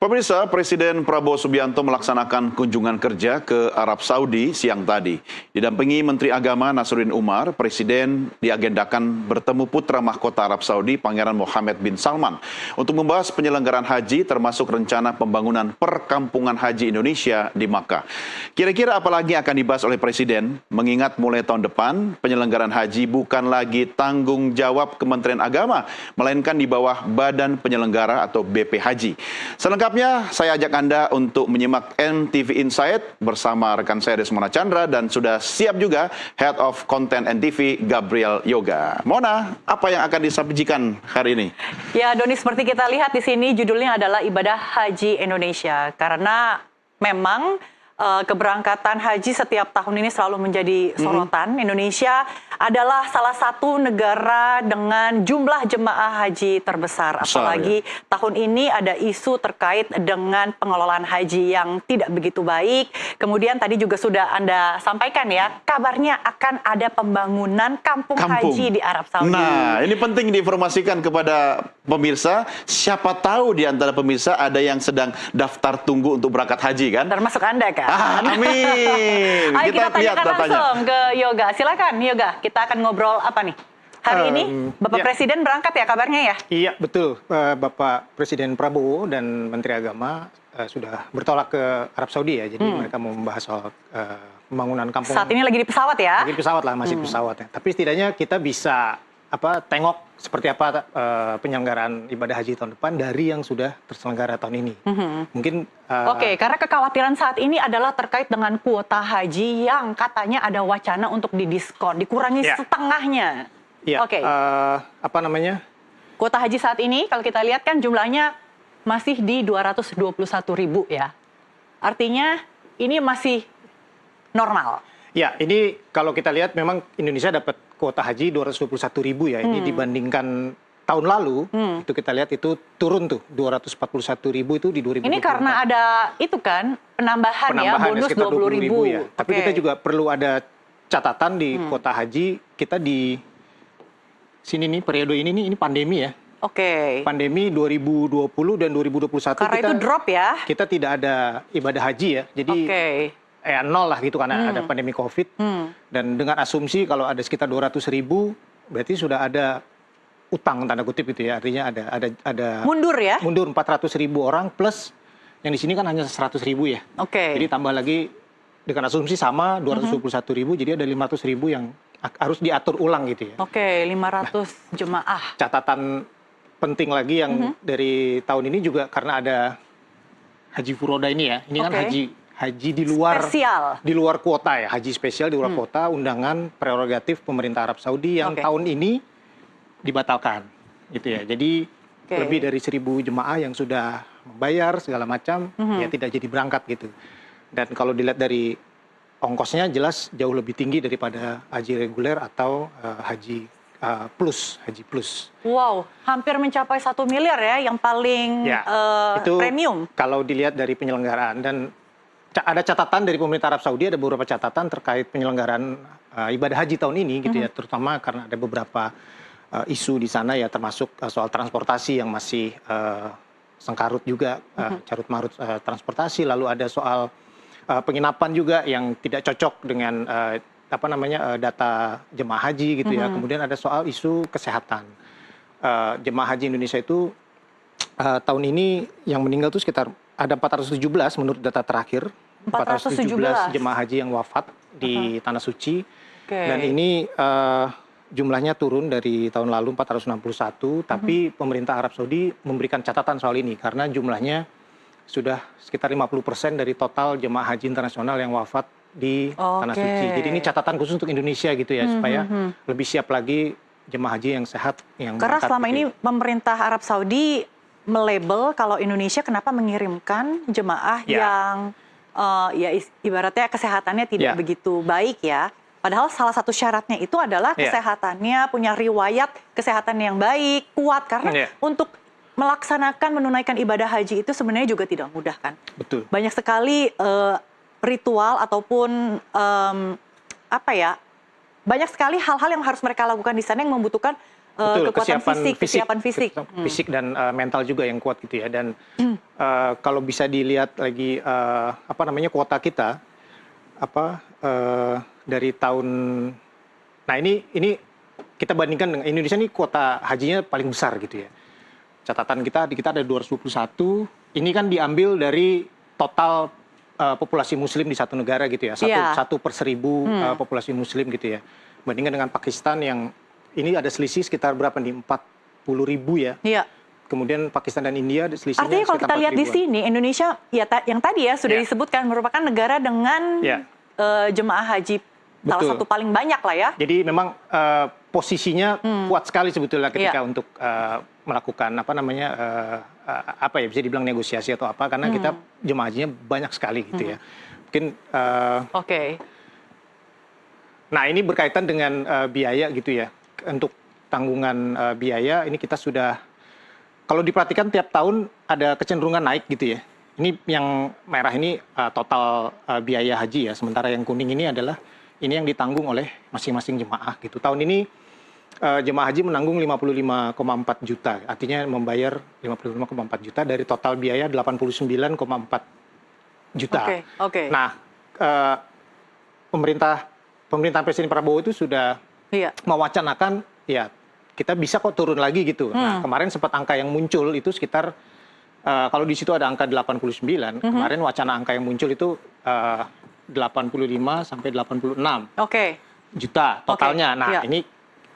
Pemirsa, Presiden Prabowo Subianto melaksanakan kunjungan kerja ke Arab Saudi siang tadi. Didampingi Menteri Agama Nasruddin Umar, Presiden diagendakan bertemu putra mahkota Arab Saudi, Pangeran Mohammed bin Salman, untuk membahas penyelenggaraan haji termasuk rencana pembangunan perkampungan haji Indonesia di Makkah. Kira-kira apa lagi akan dibahas oleh Presiden, mengingat mulai tahun depan penyelenggaraan haji bukan lagi tanggung jawab Kementerian Agama, melainkan di bawah Badan Penyelenggara atau BP Haji. Selengkapnya, saya ajak Anda untuk menyimak NTV Insight bersama rekan saya Desmona Chandra dan sudah siap juga Head of Content NTV Gabriel Yoga. Mona, apa yang akan disajikan hari ini? Ya, Doni, seperti kita lihat di sini judulnya adalah Ibadah Haji Indonesia, karena memang keberangkatan haji setiap tahun ini selalu menjadi sorotan. Indonesia adalah salah satu negara dengan jumlah jemaah haji terbesar. Apalagi tahun ini ada isu terkait dengan pengelolaan haji yang tidak begitu baik. Kemudian tadi juga sudah Anda sampaikan ya, kabarnya akan ada pembangunan kampung haji di Arab Saudi. Nah, ini penting diinformasikan kepada pemirsa. Siapa tahu di antara pemirsa ada yang sedang daftar tunggu untuk berangkat haji kan? Termasuk Anda kan? Amin. Ayo kita lihat tanyakan datanya langsung ke Yoga. Silakan Yoga, kita akan ngobrol apa nih? Hari ini Bapak Presiden berangkat ya kabarnya ya? Iya betul, Bapak Presiden Prabowo dan Menteri Agama sudah bertolak ke Arab Saudi ya. Jadi mereka mau membahas soal pembangunan kampung. Saat ini lagi di pesawat ya? Lagi di pesawat lah, masih di pesawat ya. Tapi setidaknya kita bisa tengok seperti apa penyelenggaraan ibadah haji tahun depan dari yang sudah terselenggara tahun ini. Mungkin Oke, karena kekhawatiran saat ini adalah terkait dengan kuota haji yang katanya ada wacana untuk didiskon, dikurangi setengahnya. Ya, Oke. Kuota haji saat ini kalau kita lihat kan jumlahnya masih di 221.000 ya. Artinya ini masih normal. Ya, ini kalau kita lihat memang Indonesia dapat kuota haji 221.000 ya. Ini dibandingkan tahun lalu, itu kita lihat itu turun tuh 241.000 itu di 2024. Ini karena ada itu kan penambahan ya, bonus 20.000 ya. Tapi kita juga perlu ada catatan di kuota haji kita di sini nih periode ini pandemi ya. Pandemi 2020 dan 2021 karena itu drop ya. Kita tidak ada ibadah haji ya. Jadi nol lah gitu karena ada pandemi COVID. Dan dengan asumsi kalau ada sekitar 200.000 berarti sudah ada utang tanda kutip itu ya. Artinya ada mundur ya. Mundur 400.000 orang plus yang di sini kan hanya 100.000 ya. Jadi tambah lagi dengan asumsi sama 221.000 jadi ada 500.000 yang harus diatur ulang gitu ya. 500 jemaah. Catatan penting lagi yang dari tahun ini juga karena ada haji furoda ini ya. Ini kan haji di luar spesial. Di luar kuota ya, haji spesial di luar kuota, undangan prerogatif pemerintah Arab Saudi yang tahun ini dibatalkan gitu ya. Jadi lebih dari 1.000 jemaah yang sudah membayar segala macam ya tidak jadi berangkat gitu. Dan kalau dilihat dari ongkosnya jelas jauh lebih tinggi daripada haji reguler atau haji plus. Wow, hampir mencapai 1 miliar ya yang paling itu premium. Kalau dilihat dari penyelenggaraan dan ada catatan dari pemerintah Arab Saudi, ada beberapa catatan terkait penyelenggaraan ibadah haji tahun ini gitu ya, terutama karena ada beberapa isu di sana ya, termasuk soal transportasi yang masih sengkarut juga, carut-marut transportasi, lalu ada soal penginapan juga yang tidak cocok dengan data jemaah haji gitu ya. Kemudian ada soal isu kesehatan. Jemaah haji Indonesia itu tahun ini yang meninggal itu sekitar ada 417 menurut data terakhir. 417 jemaah haji yang wafat di Tanah Suci. Dan ini jumlahnya turun dari tahun lalu 461, tapi pemerintah Arab Saudi memberikan catatan soal ini karena jumlahnya sudah sekitar 50% dari total jemaah haji internasional yang wafat di Tanah Suci. Jadi ini catatan khusus untuk Indonesia gitu ya, supaya lebih siap lagi jemaah haji yang sehat. Karena selama ini pemerintah Arab Saudi melabel kalau Indonesia kenapa mengirimkan jemaah yang ibaratnya kesehatannya tidak begitu baik ya. Padahal salah satu syaratnya itu adalah kesehatannya, punya riwayat kesehatan yang baik, kuat. Karena untuk melaksanakan, menunaikan ibadah haji itu sebenarnya juga tidak mudah kan. Betul. Banyak sekali ritual ataupun banyak sekali hal-hal yang harus mereka lakukan di sana yang membutuhkan Betul, kekuatan fisik, kesiapan fisik. fisik dan mental juga yang kuat gitu ya. Dan kalau bisa dilihat lagi kuota kita dari tahun, nah ini kita bandingkan dengan Indonesia, ini kuota hajinya paling besar gitu ya. Catatan kita ada 221. Ini kan diambil dari total populasi Muslim di satu negara gitu ya, satu per 1.000 populasi Muslim gitu ya. Bandingkan dengan Pakistan yang ini ada selisih sekitar berapa nih, 40.000 ya. Iya. Kemudian Pakistan dan India selisihnya Artinya kalau kita sekitar lihat di 4.000-an. sini, Indonesia yang tadi ya sudah disebutkan merupakan negara dengan jemaah haji salah satu paling banyak lah ya. Jadi memang posisinya kuat sekali sebetulnya ketika untuk melakukan bisa dibilang negosiasi atau apa, karena kita jemaah hajinya banyak sekali gitu ya. Mungkin nah ini berkaitan dengan biaya gitu ya. Untuk tanggungan biaya ini kita sudah, kalau diperhatikan tiap tahun ada kecenderungan naik gitu ya. Ini yang merah ini total biaya haji ya, sementara yang kuning ini adalah ini yang ditanggung oleh masing-masing jemaah gitu. Tahun ini jemaah haji menanggung 55,4 juta, artinya membayar 55,4 juta dari total biaya 89,4 juta. Nah, pemerintah Presiden Prabowo itu sudah mewacanakan ya kita bisa kok turun lagi gitu. Nah, kemarin sempat angka yang muncul itu sekitar kalau di situ ada angka 89, kemarin wacana angka yang muncul itu 85 sampai 86 juta totalnya. Nah, ini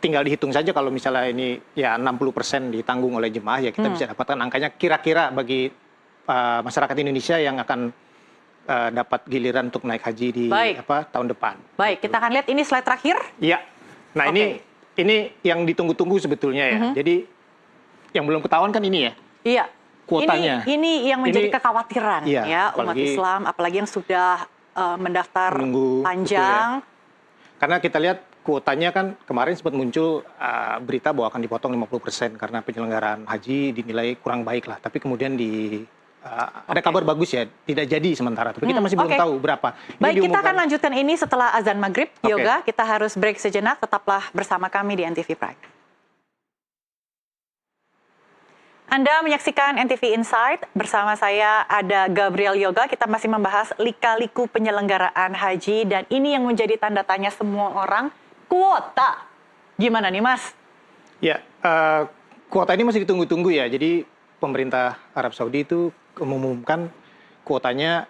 tinggal dihitung saja kalau misalnya ini ya 60% ditanggung oleh jemaah, ya kita bisa dapatkan angkanya kira-kira bagi masyarakat Indonesia yang akan dapat giliran untuk naik haji di tahun depan. Baik, kita akan lihat ini slide terakhir. Iya. Nah, ini yang ditunggu-tunggu sebetulnya ya. Jadi yang belum ketahuan kan ini ya. Iya. Kuotanya. Ini yang menjadi kekhawatiran ya umat Islam, apalagi yang sudah mendaftar panjang. Karena kita lihat kuotanya kan kemarin sempat muncul berita bahwa akan dipotong 50% karena penyelenggaraan haji dinilai kurang baik lah. Tapi kemudian ada kabar bagus ya, tidak jadi sementara. Tapi kita masih belum tahu berapa. Baik, kita akan lanjutkan ini setelah azan maghrib. Yoga, kita harus break sejenak. Tetaplah bersama kami di NTV Prime. Anda menyaksikan NTV Insight. Bersama saya ada Gabriel Yoga. Kita masih membahas lika-liku penyelenggaraan haji. Dan ini yang menjadi tanda tanya semua orang, kuota. Gimana nih, Mas? Ya, kuota ini masih ditunggu-tunggu ya. Jadi pemerintah Arab Saudi itu mengumumkan kuotanya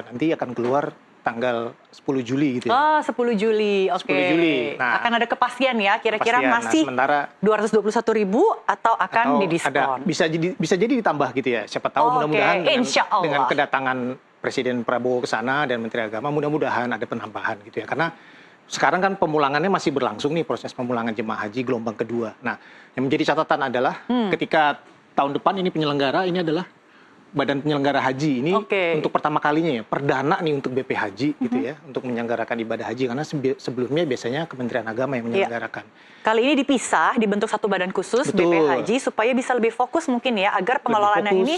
nanti akan keluar tanggal 10 Juli gitu ya. 10 Juli, 10 Juli. Nah, akan ada kepastian ya, kira-kira masih 221.000 atau akan didiskon. Bisa jadi ditambah gitu ya. Siapa tahu mudah-mudahan dengan kedatangan Presiden Prabowo ke sana dan Menteri Agama, mudah-mudahan ada penambahan gitu ya. Karena sekarang kan pemulangannya masih berlangsung nih, proses pemulangan jemaah haji gelombang kedua. Nah, yang menjadi catatan adalah ketika tahun depan ini penyelenggara, ini adalah Badan Penyelenggara Haji ini untuk pertama kalinya ya, perdana nih untuk BP Haji gitu ya, untuk menyelenggarakan ibadah haji, karena sebelumnya biasanya Kementerian Agama yang menyelenggarakan. Kali ini dipisah, dibentuk satu badan khusus BP Haji supaya bisa lebih fokus mungkin ya, agar pengelolaannya ini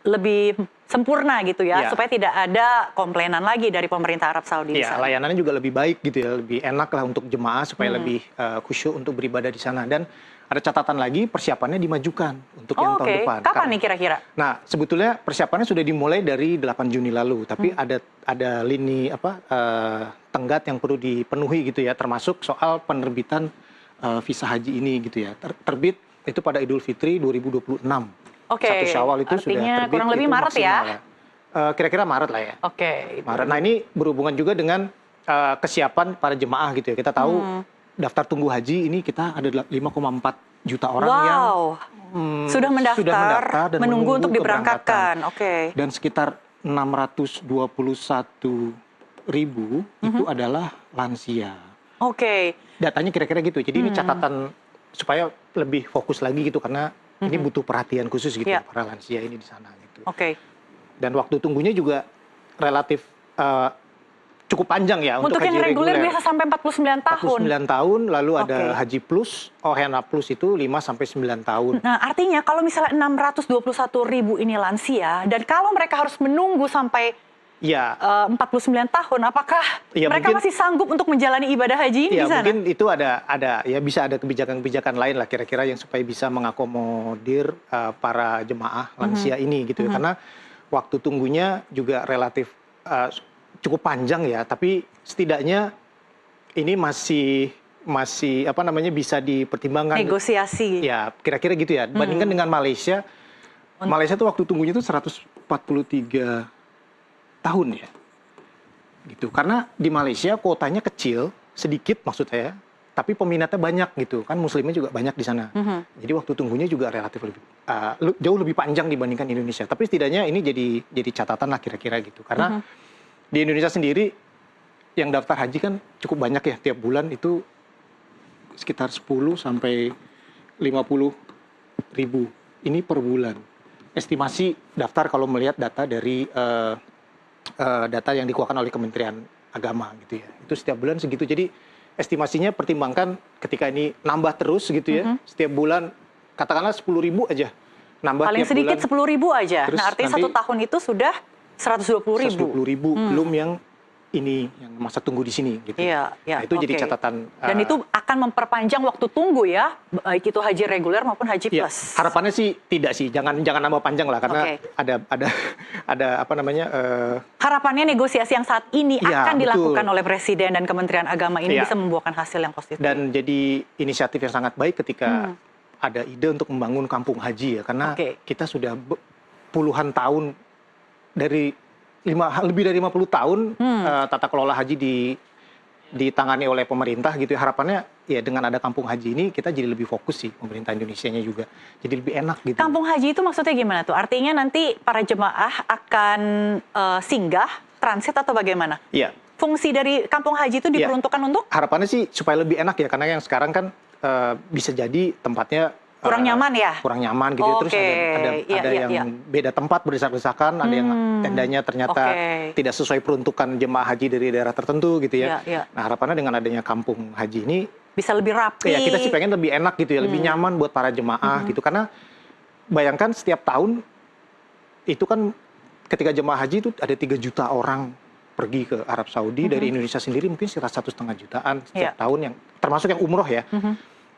lebih sempurna gitu ya, supaya tidak ada komplainan lagi dari pemerintah Arab Saudi. Iya, layanannya juga lebih baik gitu ya, lebih enak lah untuk jemaah supaya lebih khusyuk untuk beribadah di sana. Dan ada catatan lagi, persiapannya dimajukan untuk yang tahun depan. Kapan nih kira-kira? Nah, sebetulnya persiapannya sudah dimulai dari 8 Juni lalu, tapi ada lini tenggat yang perlu dipenuhi gitu ya, termasuk soal penerbitan visa haji ini gitu ya. Terbit itu pada Idul Fitri 2026. 1 Syawal itu sudah terbit. Kurang lebih Maret ya? Kira-kira Maret lah ya. Maret. Nah, ini berhubungan juga dengan kesiapan para jemaah gitu ya. Kita tahu daftar tunggu haji ini kita ada 5,4 juta orang yang sudah mendaftar dan menunggu untuk diberangkatkan. Dan sekitar 621.000 itu adalah lansia. Datanya kira-kira gitu. Jadi ini catatan supaya lebih fokus lagi gitu, karena ini butuh perhatian khusus gitu para lansia ini di sana gitu. Dan waktu tunggunya juga relatif cukup panjang ya untuk haji yang reguler bisa sampai 49 tahun. 49 tahun, lalu ada haji plus, OHNA plus itu 5 sampai 9 tahun. Nah, artinya kalau misalnya 621.000 ini lansia, dan kalau mereka harus menunggu sampai Ya, 49 tahun, apakah Ya, mereka mungkin- masih sanggup untuk menjalani ibadah haji ini ya di sana? mungkin itu ada ya bisa ada kebijakan-kebijakan lain lah kira-kira yang supaya bisa mengakomodir para jemaah lansia ini gitu ya. Karena waktu tunggunya juga relatif cukup panjang ya, tapi setidaknya ini masih apa namanya bisa dipertimbangkan. Negosiasi. Ya, kira-kira gitu ya. Bandingkan dengan Malaysia. Malaysia tuh waktu tunggunya tuh 143 tahun ya. Gitu. Karena di Malaysia kuotanya kecil, sedikit maksud saya, tapi peminatnya banyak gitu. Kan muslimnya juga banyak di sana. Jadi waktu tunggunya juga relatif jauh lebih panjang dibandingkan Indonesia. Tapi setidaknya ini jadi catatan lah kira-kira gitu. Karena di Indonesia sendiri yang daftar haji kan cukup banyak ya, tiap bulan itu sekitar 10 sampai 50 ribu. Ini per bulan. Estimasi daftar kalau melihat data dari data yang dikeluarkan oleh Kementerian Agama gitu ya. Itu setiap bulan segitu. Jadi estimasinya pertimbangkan ketika ini nambah terus gitu ya. Setiap bulan katakanlah 10.000 aja. Nambah Paling tiap sedikit bulan 10.000 aja. Terus Nah, artinya nanti 1 tahun itu sudah 120.000. 120.000 belum yang ini yang masa tunggu di sini gitu. Iya, iya, Nah, itu jadi oke. catatan. Dan itu akan memperpanjang waktu tunggu ya, baik itu haji reguler maupun haji Ya, plus. harapannya sih tidak sih, jangan nambah panjang lah karena Oke. ada apa namanya Harapannya negosiasi yang saat ini Iya, akan dilakukan betul. oleh Presiden dan Kementerian Agama ini Iya. bisa membuahkan hasil yang positif. dan jadi inisiatif yang sangat baik ketika ada ide untuk membangun kampung haji ya karena Oke. kita sudah puluhan tahun dari lebih dari 50 tahun tata kelola haji ditangani oleh pemerintah gitu ya. Harapannya ya dengan ada kampung haji ini kita jadi lebih fokus sih pemerintah Indonesianya juga. Jadi lebih enak gitu. Kampung haji itu maksudnya gimana tuh? Artinya nanti para jemaah akan singgah, transit atau bagaimana? Iya. Fungsi dari kampung haji itu Iya. diperuntukkan untuk Harapannya sih supaya lebih enak ya karena yang sekarang kan bisa jadi tempatnya kurang nyaman ya? kurang nyaman gitu ya. Terus Oke. ada Iya, yang iya. beda tempat berdesak-desakan, ada yang tendanya ternyata Oke. tidak sesuai peruntukan jemaah haji dari daerah tertentu gitu ya. Iya, iya. Nah, harapannya dengan adanya kampung haji ini Bisa lebih rapi. ya kita sih pengen lebih enak gitu ya, lebih nyaman buat para jemaah gitu karena bayangkan setiap tahun itu kan ketika jemaah haji itu ada 3 juta orang pergi ke Arab Saudi dari Indonesia sendiri mungkin sekitar 1,5 jutaan setiap Iya. tahun yang termasuk yang umroh ya.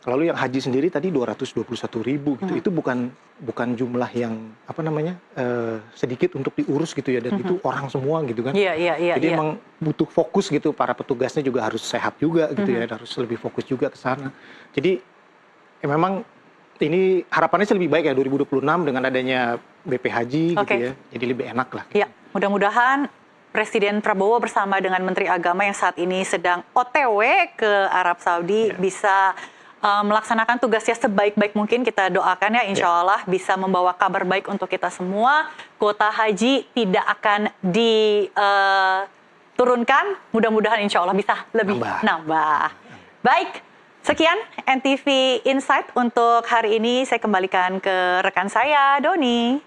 Lalu yang haji sendiri tadi 221.000 gitu. Itu bukan jumlah yang apa namanya sedikit untuk diurus gitu ya dan itu orang semua gitu kan. Iya, iya, iya. Jadi iya. emang butuh fokus gitu, para petugasnya juga harus sehat juga gitu ya, harus lebih fokus juga ke sana. Jadi memang ini harapannya sih lebih baik ya 2026 dengan adanya BP Haji gitu Oke. ya. Jadi lebih enak lah. Ya, mudah-mudahan Presiden Prabowo bersama dengan Menteri Agama yang saat ini sedang OTW ke Arab Saudi bisa melaksanakan tugasnya sebaik-baik mungkin. Kita doakan ya, insya Allah bisa membawa kabar baik untuk kita semua. Kuota haji tidak akan diturunkan. Mudah-mudahan insya Allah bisa lebih nambah. Baik, sekian NTV Insight untuk hari ini. Saya kembalikan ke rekan saya, Doni.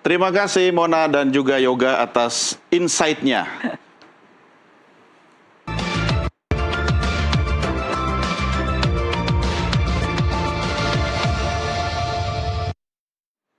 Terima kasih Mona dan juga Yoga atas insight-nya.